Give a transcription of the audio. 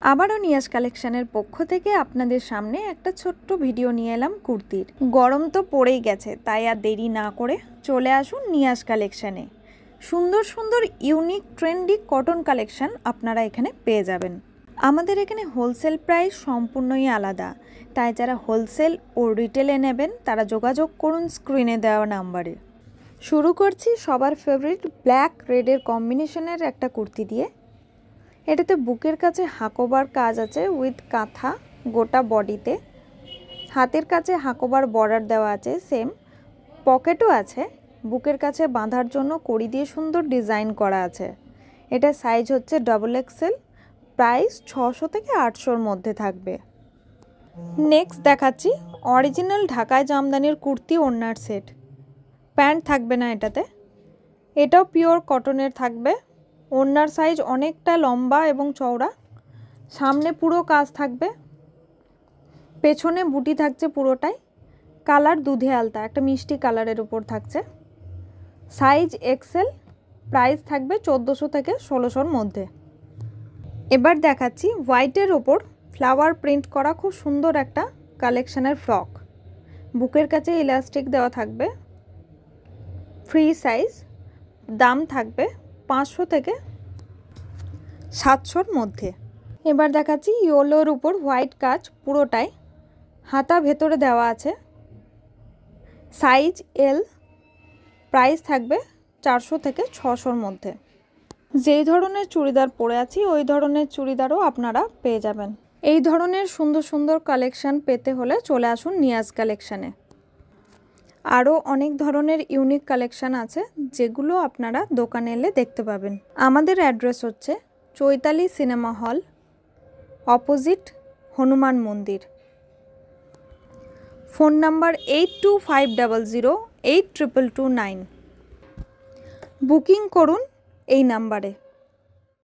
আবারও নিয়াজ কালেকশনের পক্ষ থেকে আপনাদের সামনে একটা ছোট্ট ভিডিও নিয়ে এলাম কুর্তির। গরম তো পড়েই গেছে, তাই আর দেরি না করে চলে আসুন নিয়াজ কালেকশনে। সুন্দর সুন্দর ইউনিক ট্রেন্ডি কটন কালেকশন আপনারা এখানে পেয়ে যাবেন। আমাদের এখানে হোলসেল প্রাইস সম্পূর্ণই আলাদা, তাই যারা হোলসেল ও রিটেলে নেবেন তারা যোগাযোগ করুন স্ক্রিনে দেওয়া নাম্বারে। শুরু করছি সবার ফেভারিট ব্ল্যাক রেডের কম্বিনেশনের একটা কুর্তি দিয়ে। এটাতে বুকের কাছে হাকোবার কাজ আছে উইথ কাঁথা গোটা বডিতে, হাতের কাছে হাকোবার বর্ডার দেওয়া আছে, সেম পকেটও আছে। বুকের কাছে বাঁধার জন্য কড়ি দিয়ে সুন্দর ডিজাইন করা আছে। এটা সাইজ হচ্ছে XXL, প্রাইস 600 থেকে 800-র মধ্যে থাকবে। নেক্সট দেখাচ্ছি অরিজিনাল ঢাকায় জামদানির কুর্তি ওড়নার সেট। প্যান্ট থাকবে না এটাতে, এটাও পিওর কটনের থাকবে। ওড়নার সাইজ অনেকটা লম্বা এবং চওড়া, সামনে পুরো কাজ থাকবে, পেছনে বুটি থাকছে পুরোটাই। কালার দুধে আলতা, একটা মিষ্টি কালারের উপর থাকছে। সাইজ XL, প্রাইস থাকবে 1400 থেকে 1600-র মধ্যে। এবার দেখাচ্ছি হোয়াইটের ওপর ফ্লাওয়ার প্রিন্ট করা খুব সুন্দর একটা কালেকশনের ফ্রক। বুকের কাছে ইলাস্টিক দেওয়া থাকবে, ফ্রি সাইজ। দাম থাকবে 500 থেকে 700-র মধ্যে। এবার দেখাচ্ছি ইয়েলোর উপর হোয়াইট কাজ পুরোটাই, হাতা ভেতরে দেওয়া আছে। সাইজ L, প্রাইস থাকবে 400 থেকে 600-র মধ্যে। যেই ধরনের চুড়িদার পরে আছি ওই ধরনের চুড়িদারও আপনারা পেয়ে যাবেন। এই ধরনের সুন্দর সুন্দর কালেকশন পেতে হলে চলে আসুন নিয়াজ কালেকশানে। আরও অনেক ধরনের ইউনিক কালেকশান আছে যেগুলো আপনারা দোকানে এলে দেখতে পাবেন। আমাদের অ্যাড্রেস হচ্ছে Chaitali cinema hall, opposite Hanuman মন্দির। Phone number 8250082229। বুকিং করুন এই নাম্বারে।